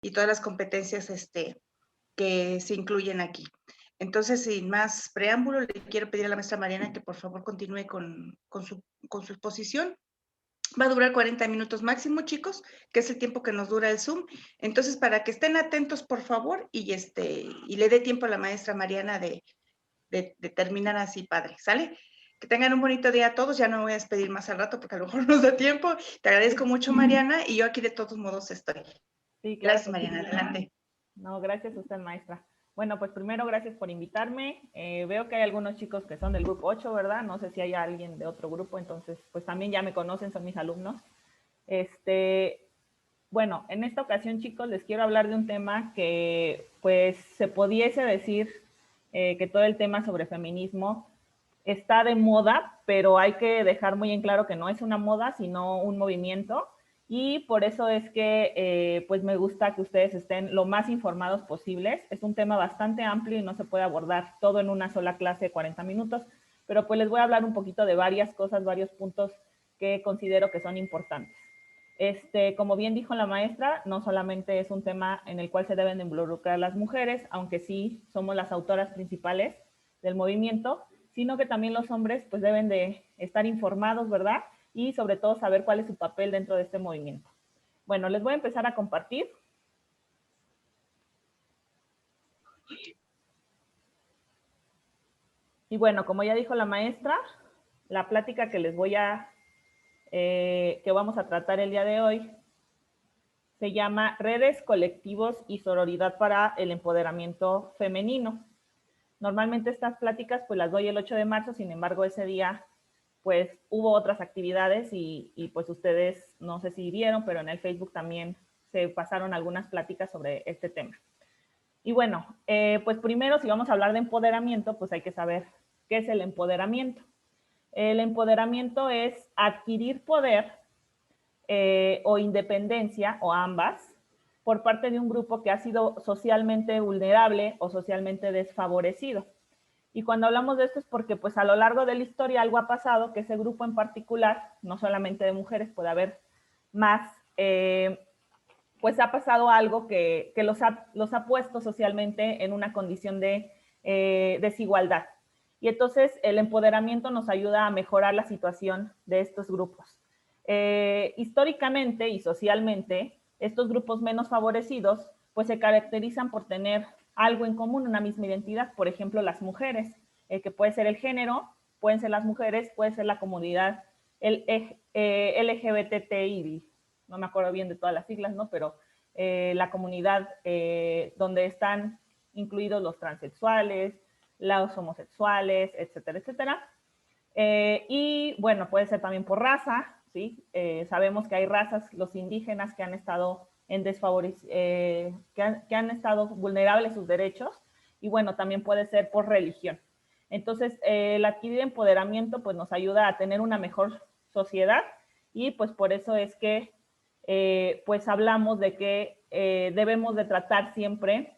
y todas las competencias que se incluyen aquí. Entonces, sin más preámbulo, le quiero pedir a la maestra Mariana que por favor continúe con su exposición. Va a durar 40 minutos máximo, chicos, que es el tiempo que nos dura el Zoom. Entonces, para que estén atentos, por favor, y le dé tiempo a la maestra Mariana de terminar así, padre, ¿sale? Que tengan un bonito día a todos. Ya no me voy a despedir más al rato porque a lo mejor nos da tiempo. Te agradezco mucho, Mariana, y yo aquí de todos modos estoy. Sí, claro Gracias, que sí. Mariana. Adelante. No, gracias a usted, maestra. Bueno, pues primero, gracias por invitarme. Veo que hay algunos chicos que son del grupo 8, ¿verdad? No sé si hay alguien de otro grupo, entonces, pues también ya me conocen, son mis alumnos. Bueno, en esta ocasión, chicos, les quiero hablar de un tema que, pues, se pudiese decir que todo el tema sobre feminismo está de moda, pero hay que dejar muy en claro que no es una moda, sino un movimiento. Y por eso es que pues me gusta que ustedes estén lo más informados posibles. Es un tema bastante amplio y no se puede abordar todo en una sola clase de 40 minutos, pero pues les voy a hablar un poquito de varias cosas, varios puntos que considero que son importantes. Como bien dijo la maestra, no solamente es un tema en el cual se deben de involucrar las mujeres, aunque sí somos las autoras principales del movimiento, sino que también los hombres pues deben de estar informados, ¿verdad? Y sobre todo saber cuál es su papel dentro de este movimiento. Bueno, les voy a empezar a compartir. Y bueno, como ya dijo la maestra, la plática que les voy a, que vamos a tratar el día de hoy, se llama Redes, Colectivos y Sororidad para el Empoderamiento Femenino. Normalmente estas pláticas pues las doy el 8 de marzo, sin embargo ese día pues hubo otras actividades y pues ustedes no sé si vieron, pero en el Facebook también se pasaron algunas pláticas sobre este tema. Y bueno, pues primero si vamos a hablar de empoderamiento, pues hay que saber qué es el empoderamiento. El empoderamiento es adquirir poder o independencia, o ambas, por parte de un grupo que ha sido socialmente vulnerable o socialmente desfavorecido. Y cuando hablamos de esto es porque pues a lo largo de la historia algo ha pasado, que ese grupo en particular, no solamente de mujeres, puede haber más, pues ha pasado algo que los ha puesto socialmente en una condición de desigualdad. Y entonces el empoderamiento nos ayuda a mejorar la situación de estos grupos. Históricamente y socialmente, estos grupos menos favorecidos pues se caracterizan por tener algo en común, una misma identidad, por ejemplo, las mujeres, que puede ser el género, pueden ser las mujeres, puede ser la comunidad LGBTI, no me acuerdo bien de todas las siglas, ¿no? Pero la comunidad donde están incluidos los transexuales, los homosexuales, etcétera, etcétera. Y bueno, puede ser también por raza, ¿sí? Sabemos que hay razas, los indígenas que han estado en que han estado vulnerables sus derechos, y bueno, también puede ser por religión. Entonces, el adquirir empoderamiento pues nos ayuda a tener una mejor sociedad y pues por eso es que pues hablamos de que debemos de tratar siempre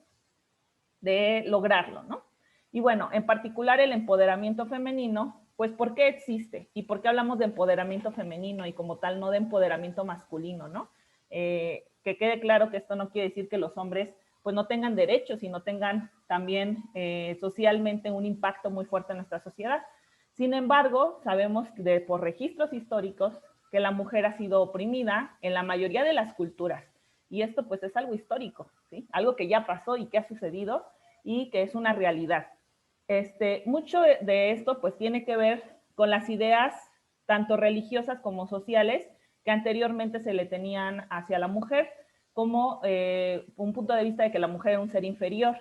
de lograrlo, ¿no? Y bueno, en particular el empoderamiento femenino, pues ¿por qué existe? ¿Y por qué hablamos de empoderamiento femenino y como tal no de empoderamiento masculino, ¿no? Que quede claro que esto no quiere decir que los hombres pues no tengan derechos y no tengan también socialmente un impacto muy fuerte en nuestra sociedad. Sin embargo, sabemos por registros históricos que la mujer ha sido oprimida en la mayoría de las culturas. Y esto pues es algo histórico, ¿sí? Algo que ya pasó y que ha sucedido y que es una realidad. Mucho de esto pues tiene que ver con las ideas tanto religiosas como sociales que anteriormente se le tenían hacia la mujer como un punto de vista de que la mujer era un ser inferior.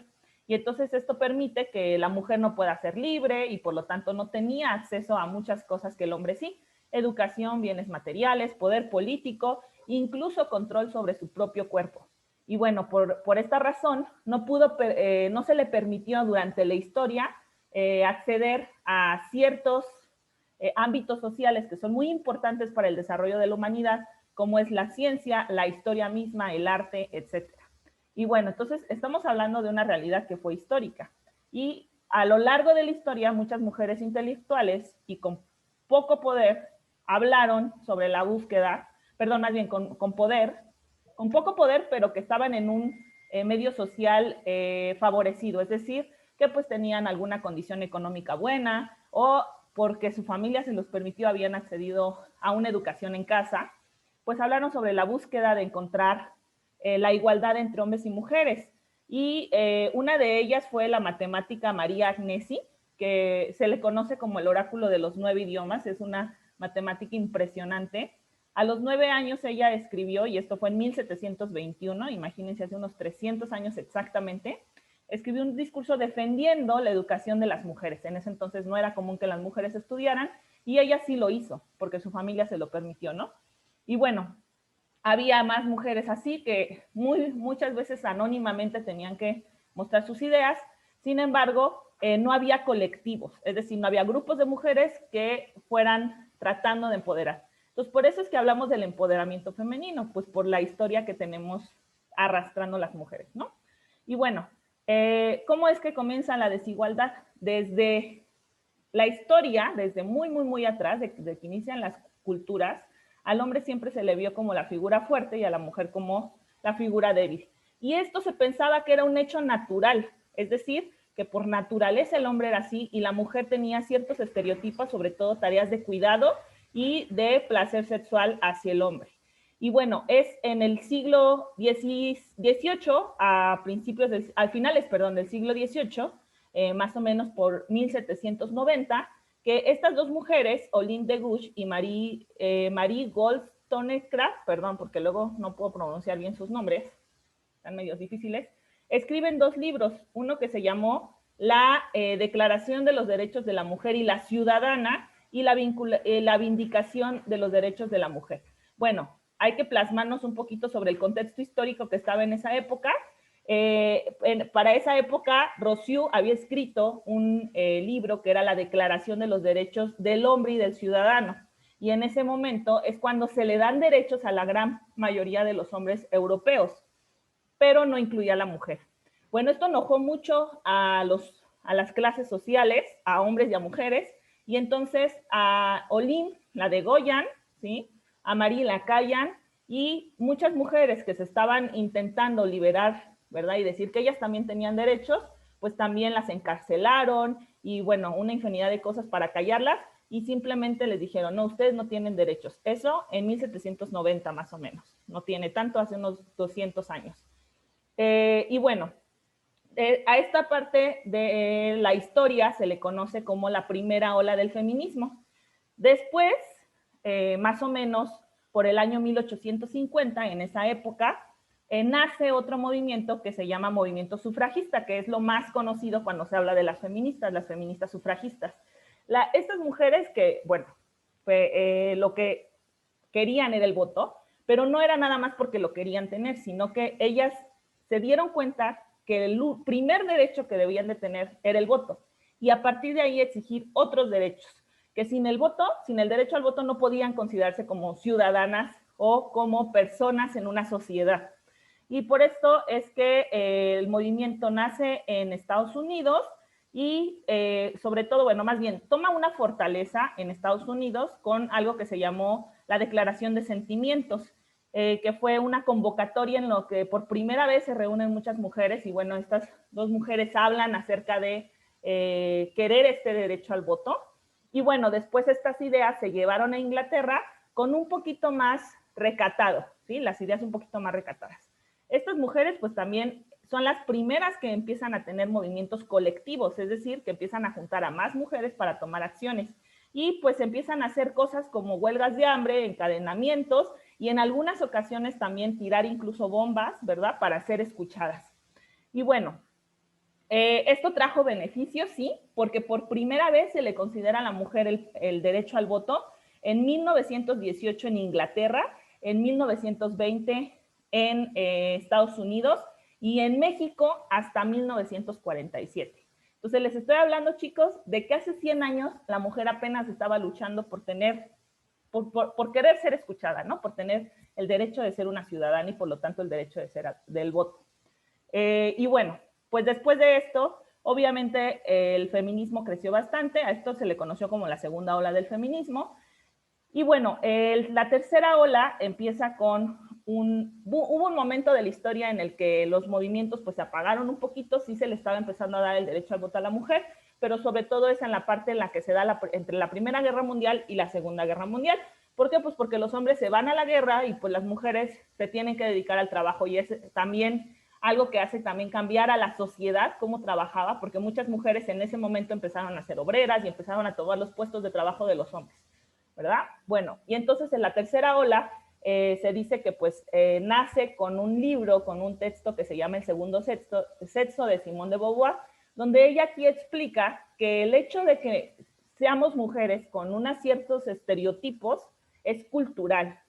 Y entonces esto permite que la mujer no pueda ser libre y por lo tanto no tenía acceso a muchas cosas que el hombre sí. Educación, bienes materiales, poder político, incluso control sobre su propio cuerpo. Y bueno, por esta razón no se le permitió durante la historia acceder a ciertos ámbitos sociales que son muy importantes para el desarrollo de la humanidad, como es la ciencia, la historia misma, el arte, etc. Y bueno, entonces estamos hablando de una realidad que fue histórica. Y a lo largo de la historia, muchas mujeres intelectuales y con poco poder hablaron sobre la búsqueda, perdón, más bien con poder, con poco poder, pero que estaban en un medio social favorecido, es decir, que pues tenían alguna condición económica buena o porque su familia se los permitió, habían accedido a una educación en casa, pues hablaron sobre la búsqueda de encontrar la igualdad entre hombres y mujeres. Y una de ellas fue la matemática María Agnesi, que se le conoce como el oráculo de los 9 idiomas, es una matemática impresionante. A los 9 años ella escribió, y esto fue en 1721, imagínense, hace unos 300 años exactamente, escribió un discurso defendiendo la educación de las mujeres. En ese entonces no era común que las mujeres estudiaran, y ella sí lo hizo, porque su familia se lo permitió, ¿no? Y bueno, había más mujeres así que muchas veces anónimamente tenían que mostrar sus ideas. Sin embargo, no había colectivos, es decir, no había grupos de mujeres que fueran tratando de empoderar. Entonces, por eso es que hablamos del empoderamiento femenino, pues por la historia que tenemos arrastrando las mujeres, ¿no? Y bueno, ¿cómo es que comienza la desigualdad? Desde la historia, desde muy atrás, desde que inician las culturas, al hombre siempre se le vio como la figura fuerte y a la mujer como la figura débil. Y esto se pensaba que era un hecho natural, es decir, que por naturaleza el hombre era así y la mujer tenía ciertos estereotipos, sobre todo tareas de cuidado y de placer sexual hacia el hombre. Y bueno, es en el siglo XVIII, a finales, perdón, del siglo XVIII, más o menos por 1790, que estas dos mujeres, Olympe de Gouges y Marie Wollstonecraft, perdón, porque luego no puedo pronunciar bien sus nombres, están medio difíciles, escriben dos libros, uno que se llamó La Declaración de los Derechos de la Mujer y la Ciudadana y la Vindicación de los Derechos de la Mujer. Bueno, hay que plasmarnos un poquito sobre el contexto histórico que estaba en esa época. Para esa época, Rousseau había escrito un libro que era la Declaración de los Derechos del Hombre y del Ciudadano. Y en ese momento es cuando se le dan derechos a la gran mayoría de los hombres europeos, pero no incluía a la mujer. Bueno, esto enojó mucho a las clases sociales, a hombres y a mujeres, y entonces a Olympe la degollan, ¿sí? A Marie la callan, y muchas mujeres que se estaban intentando liberar, ¿verdad? Y decir que ellas también tenían derechos, pues también las encarcelaron, y bueno, una infinidad de cosas para callarlas, y simplemente les dijeron, no, ustedes no tienen derechos. Eso en 1790 más o menos, no tiene tanto, hace unos 200 años. Y bueno, a esta parte de la historia se le conoce como la primera ola del feminismo. Después, más o menos por el año 1850, en esa época, nace otro movimiento que se llama movimiento sufragista, que es lo más conocido cuando se habla de las feministas sufragistas. Estas mujeres que, bueno, lo que querían era el voto, pero no era nada más porque lo querían tener, sino que ellas se dieron cuenta que el primer derecho que debían de tener era el voto, y a partir de ahí exigir otros derechos, que sin el voto, sin el derecho al voto, no podían considerarse como ciudadanas o como personas en una sociedad. Y por esto es que el movimiento nace en Estados Unidos y sobre todo, bueno, más bien, toma una fortaleza en Estados Unidos con algo que se llamó la Declaración de Sentimientos, que fue una convocatoria en lo que por primera vez se reúnen muchas mujeres y bueno, estas dos mujeres hablan acerca de querer este derecho al voto. Y bueno, después estas ideas se llevaron a Inglaterra con un poquito más recatado, ¿sí? Las ideas un poquito más recatadas. Estas mujeres pues también son las primeras que empiezan a tener movimientos colectivos, es decir, que empiezan a juntar a más mujeres para tomar acciones. Y pues empiezan a hacer cosas como huelgas de hambre, encadenamientos y en algunas ocasiones también tirar incluso bombas, ¿verdad? Para ser escuchadas. Y bueno, esto trajo beneficios, sí, porque por primera vez se le considera a la mujer el derecho al voto en 1918 en Inglaterra, en 1920 en Estados Unidos y en México hasta 1947. Entonces les estoy hablando, chicos, de que hace 100 años la mujer apenas estaba luchando por tener, por querer ser escuchada, ¿no? Por tener el derecho de ser una ciudadana y por lo tanto el derecho de ser del voto. Y bueno, pues después de esto, obviamente el feminismo creció bastante, a esto se le conoció como la segunda ola del feminismo. Y bueno, la tercera ola empieza con hubo un momento de la historia en el que los movimientos pues se apagaron un poquito, sí se le estaba empezando a dar el derecho al voto a la mujer, pero sobre todo es en la parte en la que se da entre la Primera Guerra Mundial y la Segunda Guerra Mundial. ¿Por qué? Pues porque los hombres se van a la guerra y pues las mujeres se tienen que dedicar al trabajo, y es también algo que hace también cambiar a la sociedad cómo trabajaba, porque muchas mujeres en ese momento empezaron a ser obreras y empezaron a tomar los puestos de trabajo de los hombres, ¿verdad? Bueno, y entonces en la tercera ola se dice que pues nace con un libro, con un texto que se llama El segundo sexo de Simone de Beauvoir, donde ella aquí explica que el hecho de que seamos mujeres con unos ciertos estereotipos es cultural.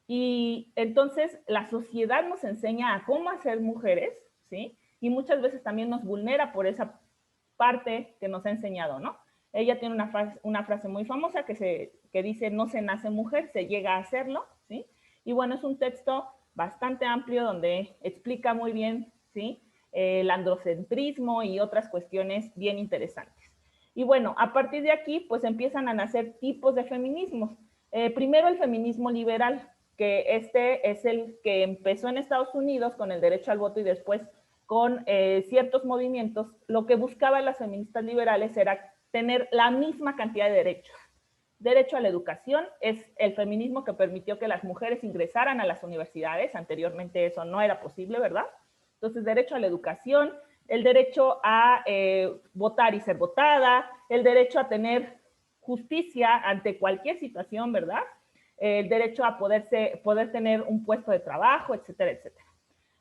Y entonces la sociedad nos enseña a cómo hacer mujeres, ¿sí? Y muchas veces también nos vulnera por esa parte que nos ha enseñado, ¿no? Ella tiene una frase muy famosa que dice, no se nace mujer, se llega a hacerlo, ¿sí? Y bueno, es un texto bastante amplio donde explica muy bien, ¿sí? El androcentrismo y otras cuestiones bien interesantes. Y bueno, a partir de aquí, pues empiezan a nacer tipos de feminismos. Primero el feminismo liberal, que este es el que empezó en Estados Unidos con el derecho al voto y después con ciertos movimientos. Lo que buscaban las feministas liberales era tener la misma cantidad de derechos. Derecho a la educación es el feminismo que permitió que las mujeres ingresaran a las universidades. Anteriormente eso no era posible, ¿verdad? Entonces, derecho a la educación, el derecho a votar y ser votada, el derecho a tener justicia ante cualquier situación, ¿verdad? El derecho a poder tener un puesto de trabajo, etcétera, etcétera.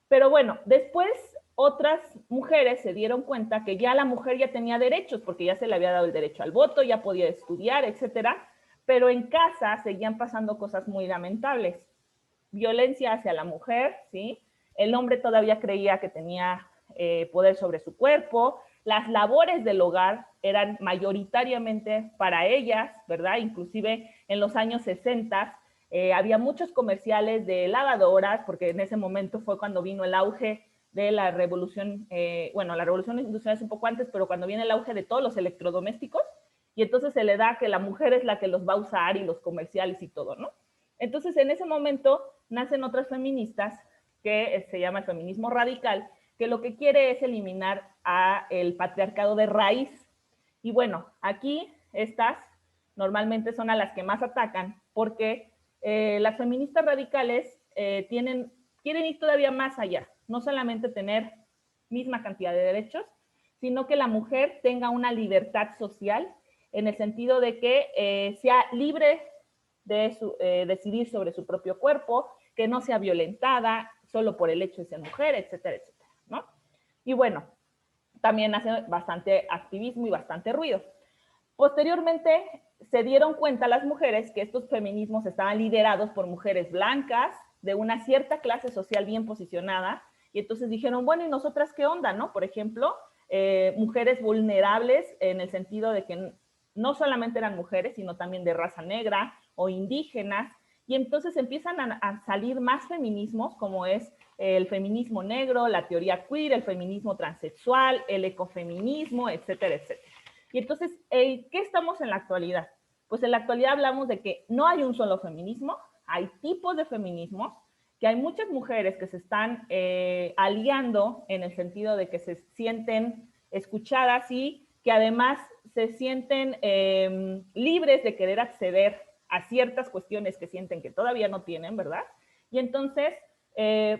Pero bueno, después otras mujeres se dieron cuenta que ya la mujer ya tenía derechos, porque ya se le había dado el derecho al voto, ya podía estudiar, etcétera, pero en casa seguían pasando cosas muy lamentables. Violencia hacia la mujer, ¿sí? El hombre todavía creía que tenía poder sobre su cuerpo, las labores del hogar eran mayoritariamente para ellas, ¿verdad? Inclusive en los años 60 había muchos comerciales de lavadoras, porque en ese momento fue cuando vino el auge de la revolución, bueno, la revolución industrial es un poco antes, pero cuando viene el auge de todos los electrodomésticos, y entonces se le da que la mujer es la que los va a usar y los comerciales y todo, ¿no? Entonces en ese momento nacen otras feministas que se llama el feminismo radical, que lo que quiere es eliminar a el patriarcado de raíz. Y bueno, aquí estas normalmente son a las que más atacan, porque las feministas radicales quieren ir todavía más allá, no solamente tener misma cantidad de derechos, sino que la mujer tenga una libertad social en el sentido de que sea libre de decidir sobre su propio cuerpo, que no sea violentada solo por el hecho de ser mujer, etcétera, etcétera, ¿no? Y bueno, también hace bastante activismo y bastante ruido. Posteriormente se dieron cuenta las mujeres que estos feminismos estaban liderados por mujeres blancas de una cierta clase social bien posicionada, y entonces dijeron, bueno, ¿y nosotras qué onda, no? Por ejemplo, mujeres vulnerables en el sentido de que no solamente eran mujeres, sino también de raza negra o indígenas, y entonces empiezan a salir más feminismos, como es el feminismo negro, la teoría queer, el feminismo transexual, el ecofeminismo, etcétera, etcétera. Y entonces, ¿qué estamos en la actualidad? Pues en la actualidad hablamos de que no hay un solo feminismo, hay tipos de feminismos, que hay muchas mujeres que se están aliando en el sentido de que se sienten escuchadas y que además se sienten libres de querer acceder a ciertas cuestiones que sienten que todavía no tienen, ¿verdad? Y entonces,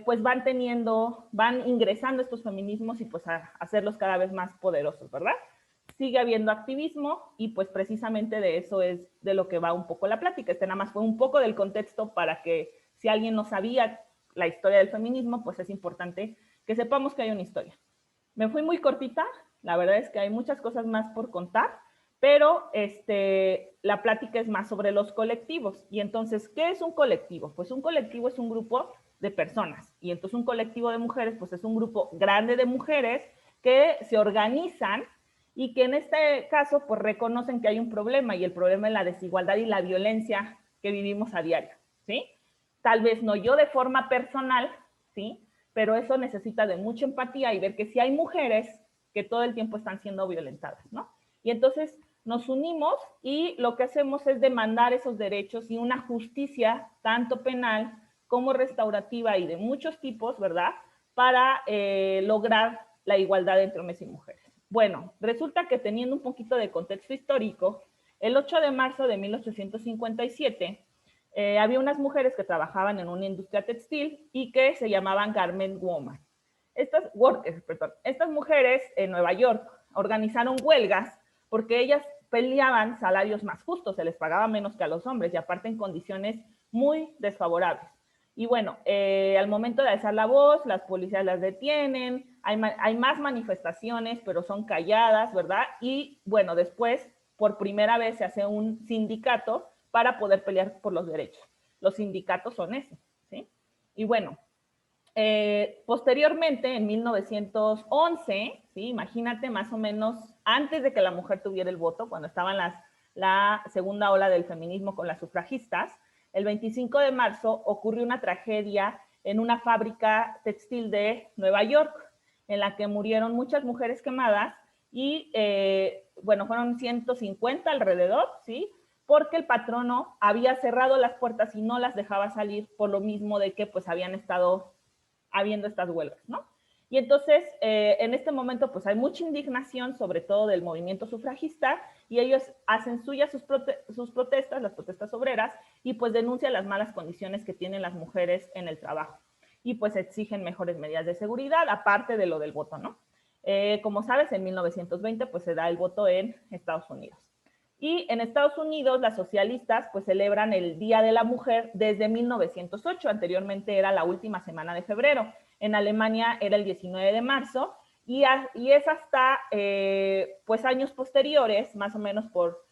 pues van ingresando estos feminismos y pues a hacerlos cada vez más poderosos, ¿verdad? Sigue habiendo activismo y pues precisamente de eso es de lo que va un poco la plática. Este nada más fue un poco del contexto para que si alguien no sabía la historia del feminismo, pues es importante que sepamos que hay una historia. Me fui muy cortita, la verdad es que hay muchas cosas más por contar, pero la plática es más sobre los colectivos. Y entonces, ¿qué es un colectivo? Pues un colectivo es un grupo de personas, y entonces un colectivo de mujeres, pues es un grupo grande de mujeres que se organizan y que en este caso pues reconocen que hay un problema, y el problema es la desigualdad y la violencia que vivimos a diario, ¿sí? Tal vez no yo de forma personal, ¿sí? Pero eso necesita de mucha empatía y ver que sí hay mujeres que todo el tiempo están siendo violentadas, ¿no? Y entonces nos unimos y lo que hacemos es demandar esos derechos y una justicia tanto penal como restaurativa y de muchos tipos, ¿verdad? Para lograr la igualdad entre hombres y mujeres. Bueno, resulta que teniendo un poquito de contexto histórico, el 8 de marzo de 1857 había unas mujeres que trabajaban en una industria textil y que se llamaban garment woman. Estas mujeres en Nueva York organizaron huelgas porque ellas peleaban salarios más justos, se les pagaba menos que a los hombres y aparte en condiciones muy desfavorables. Y bueno, al momento de alzar la voz, las policías las detienen, hay más manifestaciones, pero son calladas, ¿verdad? Y bueno, después, por primera vez, se hace un sindicato para poder pelear por los derechos. Los sindicatos son esos, ¿sí? Y bueno, posteriormente, en 1911, ¿sí? Imagínate más o menos antes de que la mujer tuviera el voto, cuando estaban la segunda ola del feminismo con las sufragistas, el 25 de marzo ocurrió una tragedia en una fábrica textil de Nueva York, en la que murieron muchas mujeres quemadas y, bueno, fueron 150 alrededor, ¿sí? Porque el patrono había cerrado las puertas y no las dejaba salir por lo mismo de que pues habían estado habiendo estas huelgas, ¿no? Y entonces, en este momento, pues hay mucha indignación, sobre todo del movimiento sufragista, y ellos hacen suyas sus protestas, las protestas obreras, y pues denuncian las malas condiciones que tienen las mujeres en el trabajo. Y pues exigen mejores medidas de seguridad, aparte de lo del voto, ¿no? Como sabes, en 1920, pues se da el voto en Estados Unidos. Y en Estados Unidos, las socialistas pues celebran el Día de la Mujer desde 1908. Anteriormente era la última semana de febrero. En Alemania era el 19 de marzo. Y es hasta pues años posteriores, más o menos por,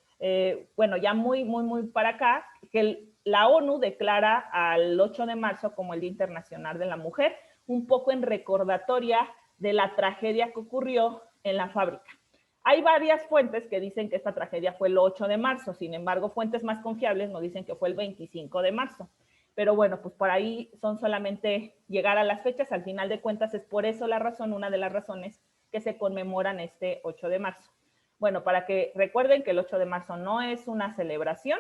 bueno, ya muy para acá, que la ONU declara al 8 de marzo como el Día Internacional de la Mujer, un poco en recordatoria de la tragedia que ocurrió en la fábrica. Hay varias fuentes que dicen que esta tragedia fue el 8 de marzo, sin embargo, fuentes más confiables nos dicen que fue el 25 de marzo. Pero bueno, pues por ahí son solamente llegar a las fechas, al final de cuentas es por eso la razón, una de las razones que se conmemoran este 8 de marzo. Bueno, para que recuerden que el 8 de marzo no es una celebración,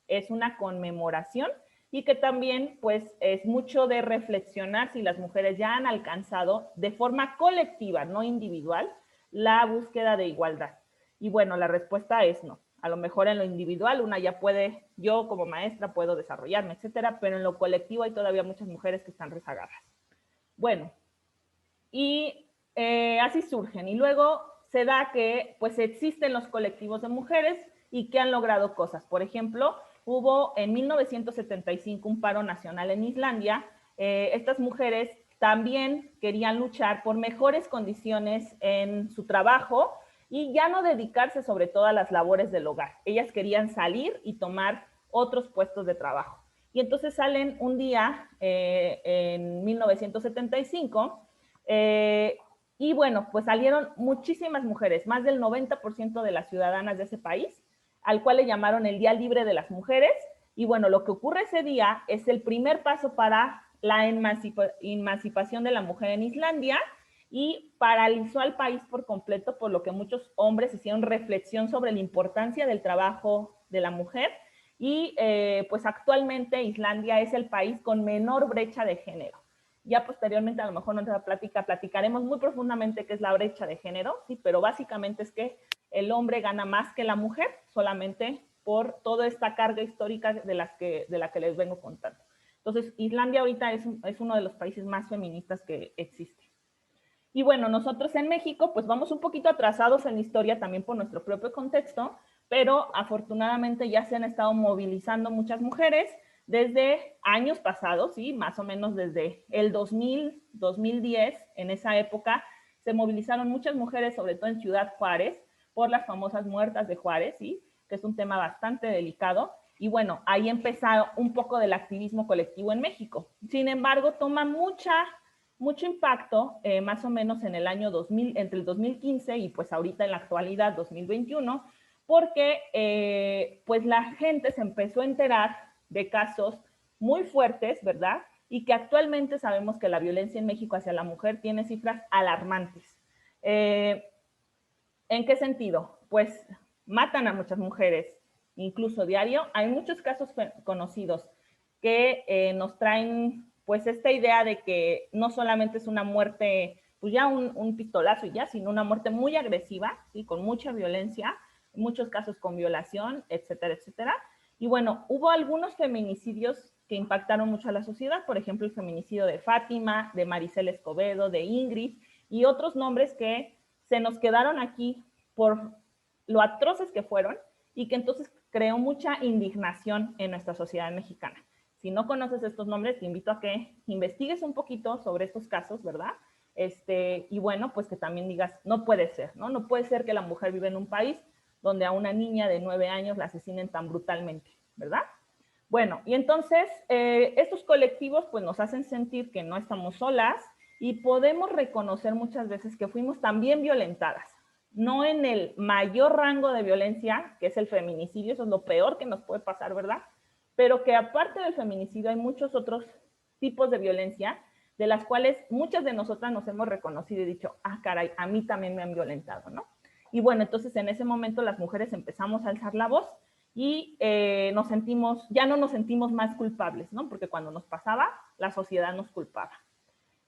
es una conmemoración y que también pues es mucho de reflexionar si las mujeres ya han alcanzado de forma colectiva, no individual, la búsqueda de igualdad. Y bueno, la respuesta es no. A lo mejor en lo individual una ya puede, yo como maestra puedo desarrollarme, etcétera, pero en lo colectivo hay todavía muchas mujeres que están rezagadas. Bueno, y así surgen. Y luego se da que pues existen los colectivos de mujeres y que han logrado cosas. Por ejemplo, hubo en 1975 un paro nacional en Islandia. Estas mujeres también querían luchar por mejores condiciones en su trabajo y ya no dedicarse sobre todo a las labores del hogar. Ellas querían salir y tomar otros puestos de trabajo. Y entonces salen un día en 1975 y bueno, pues salieron muchísimas mujeres, más del 90% de las ciudadanas de ese país, al cual le llamaron el Día Libre de las Mujeres. Y bueno, lo que ocurre ese día es el primer paso para la emancipación de la mujer en Islandia y paralizó al país por completo, por lo que muchos hombres hicieron reflexión sobre la importancia del trabajo de la mujer. Y pues actualmente Islandia es el país con menor brecha de género. Ya posteriormente, a lo mejor en otra plática, platicaremos muy profundamente qué es la brecha de género, ¿sí? Pero básicamente es que el hombre gana más que la mujer, solamente por toda esta carga histórica de la que les vengo contando. Entonces, Islandia ahorita es uno de los países más feministas que existe. Y bueno, nosotros en México, pues vamos un poquito atrasados en la historia también por nuestro propio contexto, pero afortunadamente ya se han estado movilizando muchas mujeres desde años pasados, ¿sí? Más o menos desde el 2000, 2010, en esa época, se movilizaron muchas mujeres, sobre todo en Ciudad Juárez, por las famosas muertas de Juárez, ¿sí? Que es un tema bastante delicado. Y bueno, ahí empezó un poco del activismo colectivo en México. Sin embargo, toma mucho impacto, más o menos en el año 2000, entre el 2015 y pues ahorita en la actualidad, 2021, porque pues la gente se empezó a enterar de casos muy fuertes, ¿verdad? Y que actualmente sabemos que la violencia en México hacia la mujer tiene cifras alarmantes. ¿En qué sentido? Pues matan a muchas mujeres, incluso diario. Hay muchos casos conocidos que nos traen pues esta idea de que no solamente es una muerte, pues ya un pistolazo y ya, sino una muerte muy agresiva, ¿sí? Con mucha violencia, en muchos casos con violación, etcétera, etcétera. Y bueno, hubo algunos feminicidios que impactaron mucho a la sociedad, por ejemplo, el feminicidio de Fátima, de Maricela Escobedo, de Ingrid, y otros nombres que se nos quedaron aquí por lo atroces que fueron y que entonces creó mucha indignación en nuestra sociedad mexicana. Si no conoces estos nombres, te invito a que investigues un poquito sobre estos casos, ¿verdad? Y bueno, pues que también digas, no puede ser, ¿no? No puede ser que la mujer vive en un país donde a una niña de 9 años la asesinen tan brutalmente, ¿verdad? Bueno, y entonces estos colectivos pues nos hacen sentir que no estamos solas y podemos reconocer muchas veces que fuimos también violentadas, no en el mayor rango de violencia, que es el feminicidio, eso es lo peor que nos puede pasar, ¿verdad? Pero que aparte del feminicidio hay muchos otros tipos de violencia de las cuales muchas de nosotras nos hemos reconocido y dicho, ah, caray, a mí también me han violentado, ¿no? Y bueno, entonces en ese momento las mujeres empezamos a alzar la voz y nos sentimos, ya no nos sentimos más culpables, ¿no? Porque cuando nos pasaba, la sociedad nos culpaba.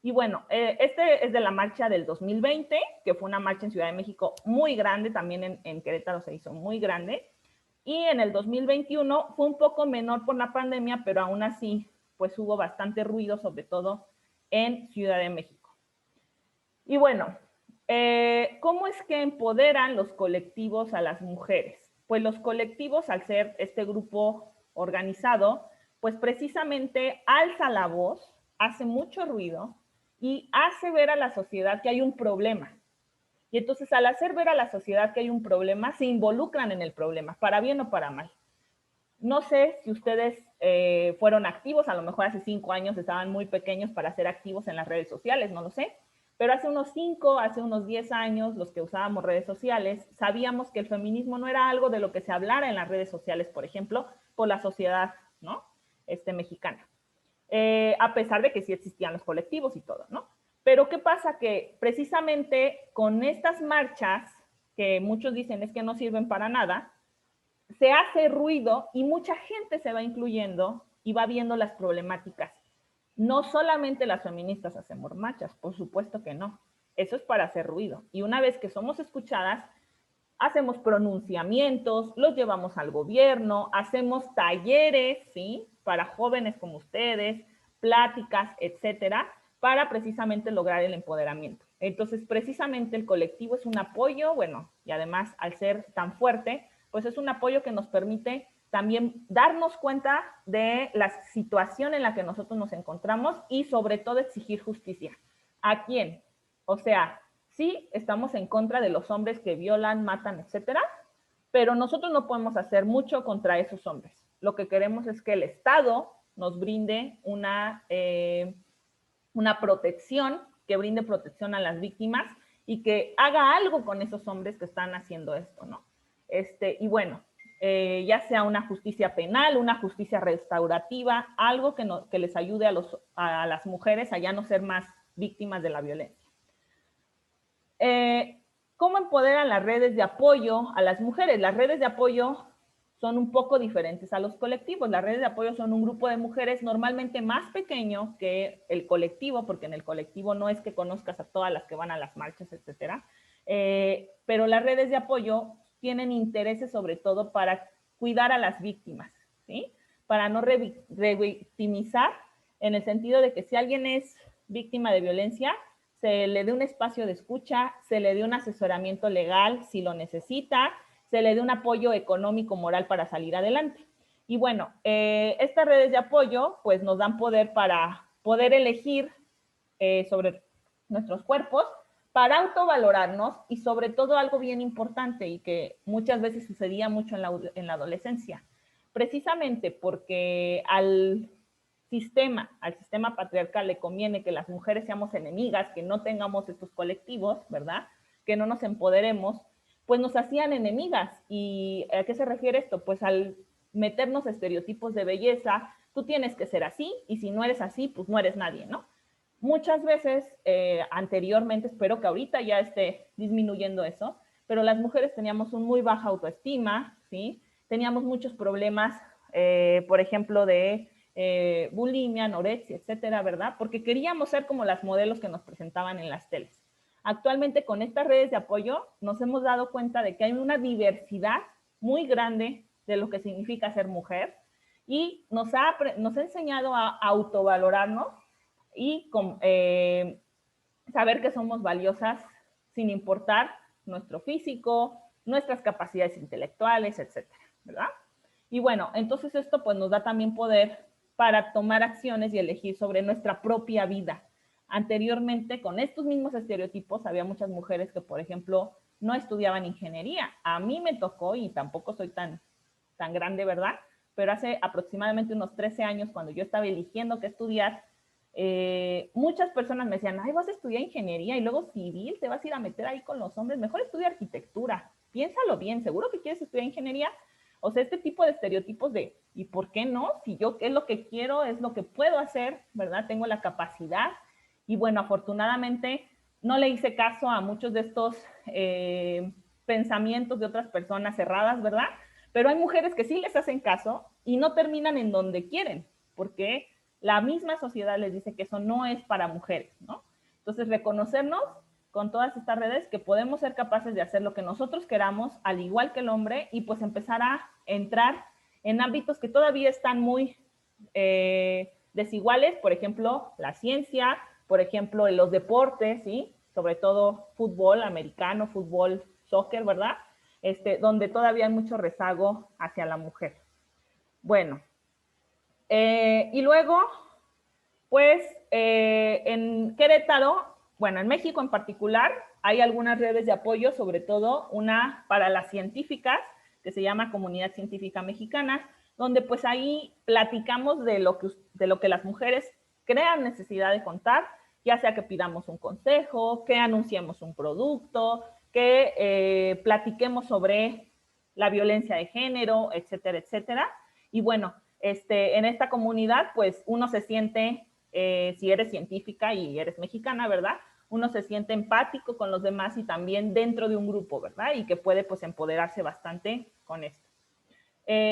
Y bueno, este es de la marcha del 2020, que fue una marcha en Ciudad de México muy grande, también en Querétaro se hizo muy grande. Y en el 2021 fue un poco menor por la pandemia, pero aún así, pues hubo bastante ruido, sobre todo en Ciudad de México. Y bueno, ¿cómo es que empoderan los colectivos a las mujeres? Pues los colectivos, al ser este grupo organizado, pues precisamente alza la voz, hace mucho ruido y hace ver a la sociedad que hay un problema. Y entonces al hacer ver a la sociedad que hay un problema, se involucran en el problema, para bien o para mal. No sé si ustedes fueron activos, a lo mejor hace 5 años estaban muy pequeños para ser activos en las redes sociales, no lo sé, pero hace unos 5, hace unos 10 años, los que usábamos redes sociales, sabíamos que el feminismo no era algo de lo que se hablara en las redes sociales, por ejemplo, por la sociedad, ¿no? Mexicana. A pesar de que sí existían los colectivos y todo, ¿no? Pero ¿qué pasa? Que precisamente con estas marchas, que muchos dicen es que no sirven para nada, se hace ruido y mucha gente se va incluyendo y va viendo las problemáticas. No solamente las feministas hacemos marchas, por supuesto que no. Eso es para hacer ruido. Y una vez que somos escuchadas, hacemos pronunciamientos, los llevamos al gobierno, hacemos talleres, ¿sí? Para jóvenes como ustedes, pláticas, etcétera, para precisamente lograr el empoderamiento. Entonces, precisamente el colectivo es un apoyo, bueno, y además al ser tan fuerte, pues es un apoyo que nos permite también darnos cuenta de la situación en la que nosotros nos encontramos y sobre todo exigir justicia. ¿A quién? O sea, sí, estamos en contra de los hombres que violan, matan, etcétera, pero nosotros no podemos hacer mucho contra esos hombres. Lo que queremos es que el Estado nos brinde una protección, que brinde protección a las víctimas y que haga algo con esos hombres que están haciendo esto, ¿no? Y bueno, ya sea una justicia penal, una justicia restaurativa, algo que les ayude a las mujeres a ya no ser más víctimas de la violencia. ¿Cómo empoderan las redes de apoyo a las mujeres? Las redes de apoyo son un poco diferentes a los colectivos. Las redes de apoyo son un grupo de mujeres normalmente más pequeño que el colectivo, porque en el colectivo no es que conozcas a todas las que van a las marchas, etcétera. Pero las redes de apoyo tienen intereses sobre todo para cuidar a las víctimas, ¿sí? Para no revictimizar, en el sentido de que si alguien es víctima de violencia, se le dé un espacio de escucha, se le dé un asesoramiento legal si lo necesita, se le dé un apoyo económico, moral para salir adelante. Y bueno, estas redes de apoyo pues nos dan poder para poder elegir sobre nuestros cuerpos, para autovalorarnos y sobre todo algo bien importante y que muchas veces sucedía mucho en la adolescencia, precisamente porque al sistema patriarcal le conviene que las mujeres seamos enemigas, que no tengamos estos colectivos, ¿verdad? Que no nos empoderemos, pues nos hacían enemigas. ¿Y a qué se refiere esto? Pues al meternos estereotipos de belleza, tú tienes que ser así y si no eres así, pues no eres nadie, ¿no? Muchas veces, anteriormente, espero que ahorita ya esté disminuyendo eso, pero las mujeres teníamos un muy baja autoestima, ¿sí? Teníamos muchos problemas, por ejemplo, de bulimia, anorexia, etcétera, ¿verdad? Porque queríamos ser como las modelos que nos presentaban en las teles. Actualmente con estas redes de apoyo nos hemos dado cuenta de que hay una diversidad muy grande de lo que significa ser mujer y nos ha enseñado a autovalorarnos y saber que somos valiosas sin importar nuestro físico, nuestras capacidades intelectuales, etcétera, ¿verdad? Y bueno, entonces esto pues nos da también poder para tomar acciones y elegir sobre nuestra propia vida. Anteriormente, con estos mismos estereotipos, había muchas mujeres que, por ejemplo, no estudiaban ingeniería. A mí me tocó, y tampoco soy tan grande, ¿verdad? Pero hace aproximadamente unos 13 años, cuando yo estaba eligiendo qué estudiar, muchas personas me decían, ay, vas a estudiar ingeniería y luego civil, te vas a ir a meter ahí con los hombres, mejor estudia arquitectura, piénsalo bien, ¿seguro que quieres estudiar ingeniería? O sea, este tipo de estereotipos de, ¿y por qué no? Si yo es lo que quiero, es lo que puedo hacer, ¿verdad? Tengo la capacidad. Y bueno, afortunadamente no le hice caso a muchos de estos pensamientos de otras personas cerradas, ¿verdad? Pero hay mujeres que sí les hacen caso y no terminan en donde quieren, porque la misma sociedad les dice que eso no es para mujeres, ¿no? Entonces, reconocernos con todas estas redes que podemos ser capaces de hacer lo que nosotros queramos, al igual que el hombre, y pues empezar a entrar en ámbitos que todavía están muy desiguales, por ejemplo, la ciencia, por ejemplo, los deportes, ¿sí? Sobre todo fútbol americano, fútbol, soccer, ¿verdad? Donde todavía hay mucho rezago hacia la mujer. Bueno, y luego, pues, en Querétaro, bueno, en México en particular, hay algunas redes de apoyo, sobre todo una para las científicas, que se llama Comunidad Científica Mexicana, donde pues ahí platicamos de lo que las mujeres crean necesidad de contar, ya sea que pidamos un consejo, que anunciemos un producto, que platiquemos sobre la violencia de género, etcétera, etcétera. Y bueno, en esta comunidad, pues uno se siente, si eres científica y eres mexicana, ¿verdad? Uno se siente empático con los demás y también dentro de un grupo, ¿verdad? Y que puede pues empoderarse bastante con esto.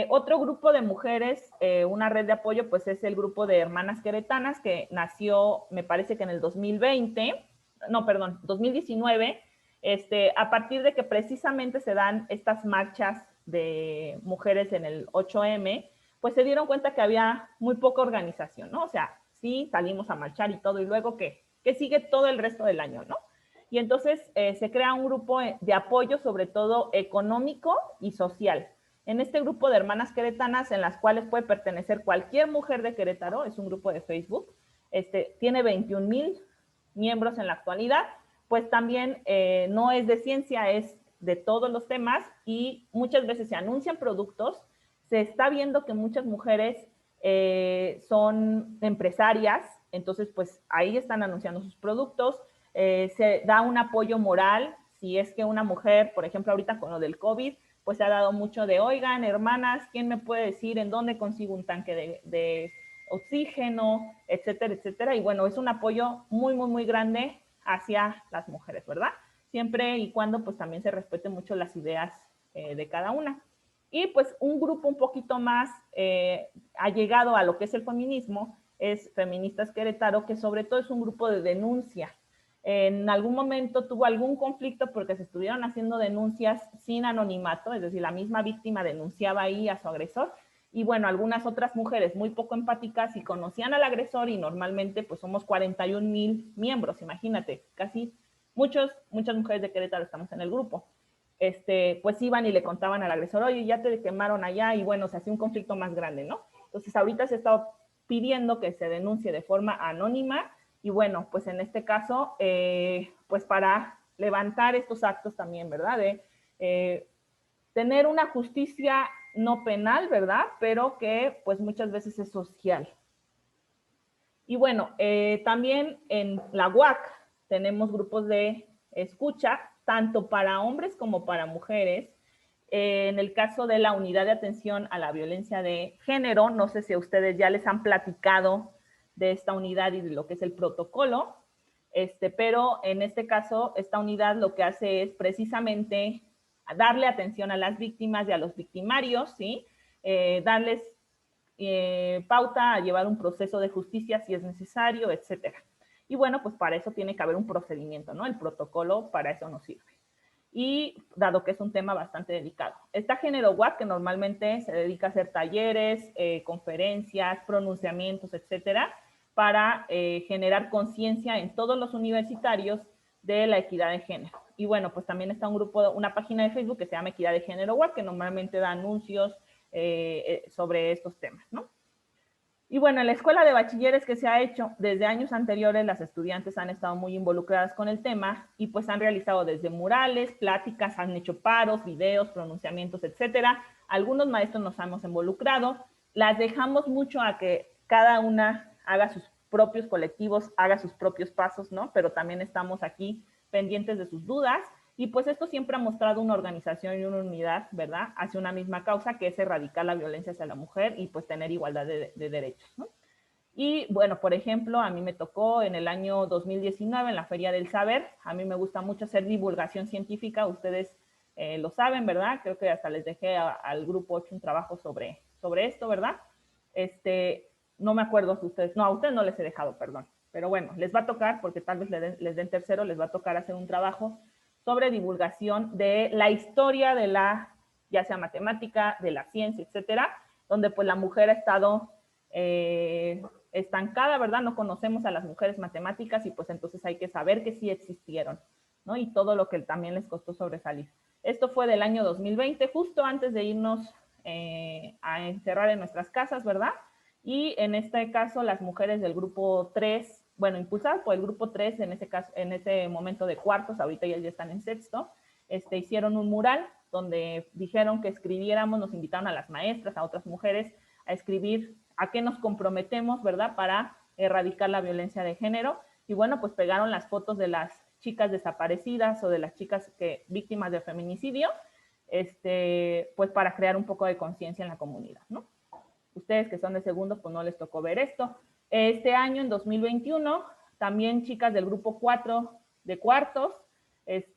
Otro grupo de mujeres, una red de apoyo, pues es el grupo de Hermanas Queretanas, que nació, me parece que en el 2020, no, perdón, 2019, a partir de que precisamente se dan estas marchas de mujeres en el 8M, pues se dieron cuenta que había muy poca organización, ¿no? O sea, sí, salimos a marchar y todo, y luego ¿qué? Que sigue todo el resto del año, ¿no? Y entonces se crea un grupo de apoyo, sobre todo económico y social. En este grupo de hermanas queretanas, en las cuales puede pertenecer cualquier mujer de Querétaro, es un grupo de Facebook, tiene 21,000 miembros en la actualidad, pues también no es de ciencia, es de todos los temas y muchas veces se anuncian productos. Se está viendo que muchas mujeres son empresarias, entonces pues ahí están anunciando sus productos. Se da un apoyo moral, si es que una mujer, por ejemplo, ahorita con lo del COVID, pues se ha dado mucho de, oigan, hermanas, ¿quién me puede decir en dónde consigo un tanque de oxígeno, etcétera, etcétera? Y bueno, es un apoyo muy, muy, muy grande hacia las mujeres, ¿verdad? Siempre y cuando pues también se respeten mucho las ideas de cada una. Y pues un grupo un poquito más allegado a lo que es el feminismo es Feministas Querétaro, que sobre todo es un grupo de denuncia. En algún momento tuvo algún conflicto porque se estuvieron haciendo denuncias sin anonimato, es decir, la misma víctima denunciaba ahí a su agresor, y bueno, algunas otras mujeres muy poco empáticas y conocían al agresor, y normalmente pues somos 41,000 miembros, imagínate, casi muchas mujeres de Querétaro estamos en el grupo. Pues iban y le contaban al agresor, oye, ya te quemaron allá, y bueno, se hacía un conflicto más grande, ¿no? Entonces ahorita se está pidiendo que se denuncie de forma anónima, y bueno, pues en este caso, pues para levantar estos actos también, ¿verdad? De tener una justicia no penal, ¿verdad? Pero que pues muchas veces es social. Y bueno, también en la UAC tenemos grupos de escucha, tanto para hombres como para mujeres. En el caso de la unidad de atención a la violencia de género, no sé si a ustedes ya les han platicado de esta unidad y de lo que es el protocolo, pero en este caso, esta unidad lo que hace es precisamente darle atención a las víctimas y a los victimarios, ¿sí? Darles pauta a llevar un proceso de justicia si es necesario, etcétera. Y bueno, pues para eso tiene que haber un procedimiento, ¿no? El protocolo para eso nos sirve. Y dado que es un tema bastante delicado. Está Género WAC, que normalmente se dedica a hacer talleres, conferencias, pronunciamientos, etcétera, para generar conciencia en todos los universitarios de la equidad de género. Y bueno, pues también está un grupo, una página de Facebook que se llama Equidad de Género WAC, que normalmente da anuncios sobre estos temas, ¿no? Y bueno, en la escuela de bachilleres que se ha hecho desde años anteriores, las estudiantes han estado muy involucradas con el tema y pues han realizado desde murales, pláticas, han hecho paros, videos, pronunciamientos, etcétera. Algunos maestros nos hemos involucrado. Las dejamos mucho a que cada una haga sus propios colectivos, haga sus propios pasos, ¿no? Pero también estamos aquí pendientes de sus dudas. Y pues esto siempre ha mostrado una organización y una unidad, ¿verdad?, hacia una misma causa, que es erradicar la violencia hacia la mujer y pues tener igualdad de derechos, ¿no? Y bueno, por ejemplo, a mí me tocó en el año 2019 en la Feria del Saber. A mí me gusta mucho hacer divulgación científica, ustedes lo saben, ¿verdad? Creo que hasta les dejé al grupo 8 un trabajo sobre esto, ¿verdad? No me acuerdo si ustedes, no, a ustedes no les he dejado, perdón. Pero bueno, les va a tocar, porque tal vez les den tercero, les va a tocar hacer un trabajo sobre divulgación de la historia de la, ya sea matemática, de la ciencia, etcétera, donde pues la mujer ha estado estancada, ¿verdad? No conocemos a las mujeres matemáticas y pues entonces hay que saber que sí existieron, ¿no? Y todo lo que también les costó sobresalir. Esto fue del año 2020, justo antes de irnos a encerrar en nuestras casas, ¿verdad? Y en este caso las mujeres del grupo 3, bueno, impulsadas por el grupo 3, en ese caso, en ese momento de cuartos, ahorita ya están en sexto, hicieron un mural donde dijeron que escribiéramos, nos invitaron a las maestras, a otras mujeres, a escribir a qué nos comprometemos, ¿verdad?, para erradicar la violencia de género. Y bueno, pues pegaron las fotos de las chicas desaparecidas o de las chicas víctimas de feminicidio, pues para crear un poco de conciencia en la comunidad, ¿no? Ustedes que son de segundo, pues no les tocó ver esto. Este año, en 2021, también chicas del grupo 4 de cuartos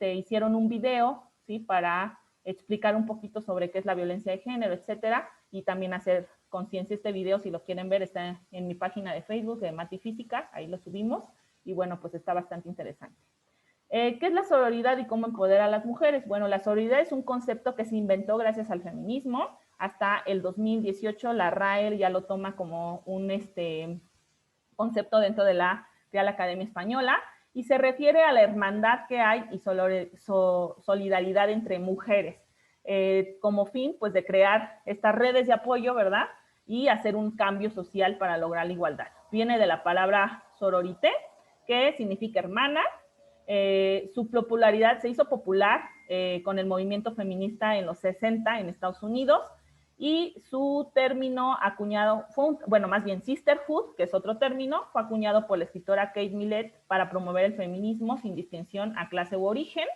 hicieron un video, ¿sí?, para explicar un poquito sobre qué es la violencia de género, etcétera, y también hacer conciencia. Este video, si lo quieren ver, está en mi página de Facebook de Mati Física, ahí lo subimos, y bueno, pues está bastante interesante. ¿Qué es la sororidad y cómo empoderar a las mujeres? Bueno, la sororidad es un concepto que se inventó gracias al feminismo. Hasta el 2018 la RAE ya lo toma como un concepto dentro de la Real Academia Española y se refiere a la hermandad que hay y solidaridad entre mujeres, como fin, pues, de crear estas redes de apoyo, ¿verdad?, y hacer un cambio social para lograr la igualdad. Viene de la palabra sororité, que significa hermana. Su popularidad se hizo popular con el movimiento feminista en los 60 en Estados Unidos, y su término acuñado fue, bueno, más bien sisterhood, que es otro término, fue acuñado por la escritora Kate Millett para promover el feminismo sin distinción a clase u origen.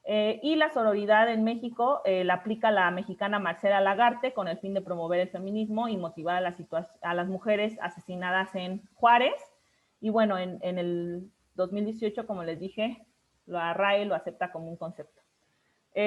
Y la sororidad en México la aplica la mexicana Marcela Lagarte con el fin de promover el feminismo y motivar a las mujeres asesinadas en Juárez. Y bueno, en el 2018, como les dije, la RAE lo acepta como un concepto.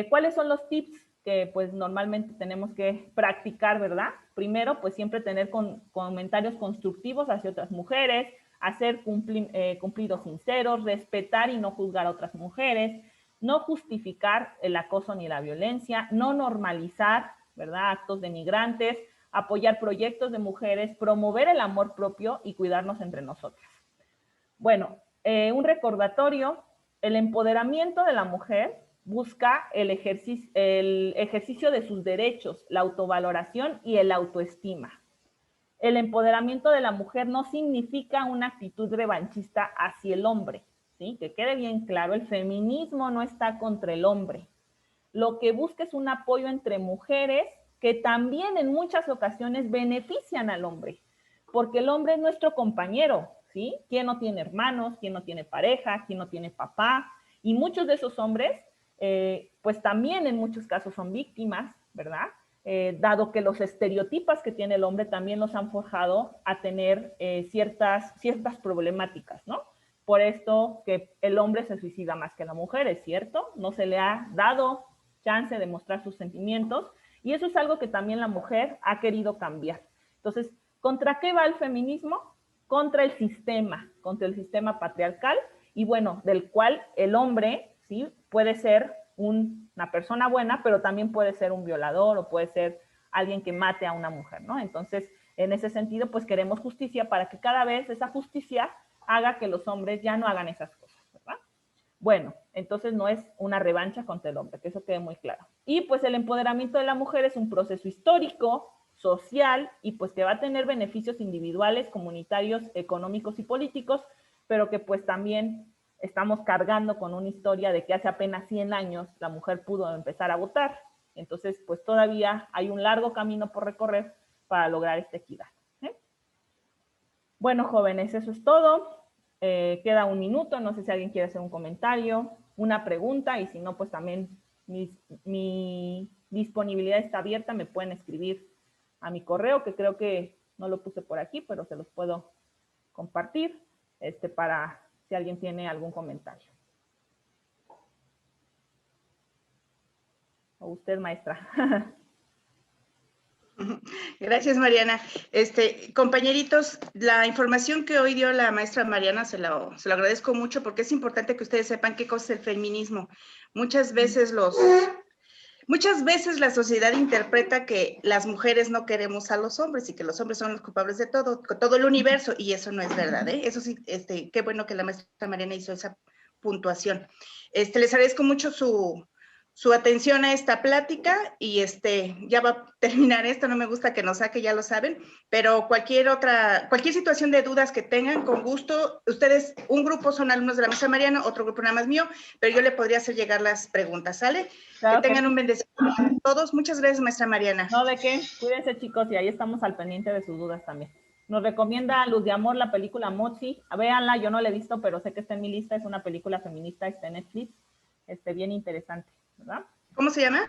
¿Cuáles son los tips que pues normalmente tenemos que practicar, verdad? Primero, pues siempre tener comentarios constructivos hacia otras mujeres, hacer cumplidos sinceros, respetar y no juzgar a otras mujeres, no justificar el acoso ni la violencia, no normalizar, ¿verdad?, actos denigrantes, apoyar proyectos de mujeres, promover el amor propio y cuidarnos entre nosotras. Bueno, un recordatorio: el empoderamiento de la mujer busca el ejercicio de sus derechos, la autovaloración y el autoestima. El empoderamiento de la mujer no significa una actitud revanchista hacia el hombre, ¿sí? Que quede bien claro, el feminismo no está contra el hombre. Lo que busca es un apoyo entre mujeres que también en muchas ocasiones benefician al hombre, porque el hombre es nuestro compañero, ¿sí? ¿Quién no tiene hermanos? ¿Quién no tiene pareja? ¿Quién no tiene papá? Y muchos de esos hombres, pues también en muchos casos son víctimas, ¿verdad? Dado que los estereotipos que tiene el hombre también los han forjado a tener ciertas problemáticas, ¿no? Por esto que el hombre se suicida más que la mujer, ¿es cierto? No se le ha dado chance de mostrar sus sentimientos, y eso es algo que también la mujer ha querido cambiar. Entonces, ¿contra qué va el feminismo? Contra el sistema patriarcal, y bueno, del cual el hombre, ¿sí?, puede ser una persona buena, pero también puede ser un violador o puede ser alguien que mate a una mujer, ¿no? Entonces, en ese sentido, pues queremos justicia para que cada vez esa justicia haga que los hombres ya no hagan esas cosas, ¿verdad? Bueno, entonces no es una revancha contra el hombre, que eso quede muy claro. Y pues el empoderamiento de la mujer es un proceso histórico, social, y pues que va a tener beneficios individuales, comunitarios, económicos y políticos, pero que pues también estamos cargando con una historia de que hace apenas 100 años la mujer pudo empezar a votar. Entonces, pues todavía hay un largo camino por recorrer para lograr esta equidad. Bueno, jóvenes, eso es todo. Queda un minuto, no sé si alguien quiere hacer un comentario, una pregunta, y si no, pues también mi disponibilidad está abierta, me pueden escribir a mi correo, que creo que no lo puse por aquí, pero se los puedo compartir para si alguien tiene algún comentario. O usted, maestra. Gracias, Mariana. Compañeritos, la información que hoy dio la maestra Mariana se lo agradezco mucho, porque es importante que ustedes sepan qué cosa es el feminismo. Muchas veces la sociedad interpreta que las mujeres no queremos a los hombres y que los hombres son los culpables de todo el universo, y eso no es verdad, ¿eh? Eso sí, qué bueno que la maestra Mariana hizo esa puntuación. Les agradezco mucho su atención a esta plática, y ya va a terminar esto, no me gusta que nos saque, ya lo saben, pero cualquier situación de dudas que tengan, con gusto, ustedes, un grupo son alumnos de la maestra Mariana, otro grupo nada más mío, pero yo le podría hacer llegar las preguntas, ¿sale? Claro que tengan un bendecido a todos. Muchas gracias, maestra Mariana. No, ¿de qué? Cuídense, chicos, y ahí estamos al pendiente de sus dudas también. Nos recomienda Luz de Amor la película Mochi. Véanla, yo no la he visto, pero sé que está en mi lista. Es una película feminista, está en Netflix. Bien interesante, ¿verdad? ¿Cómo se llama?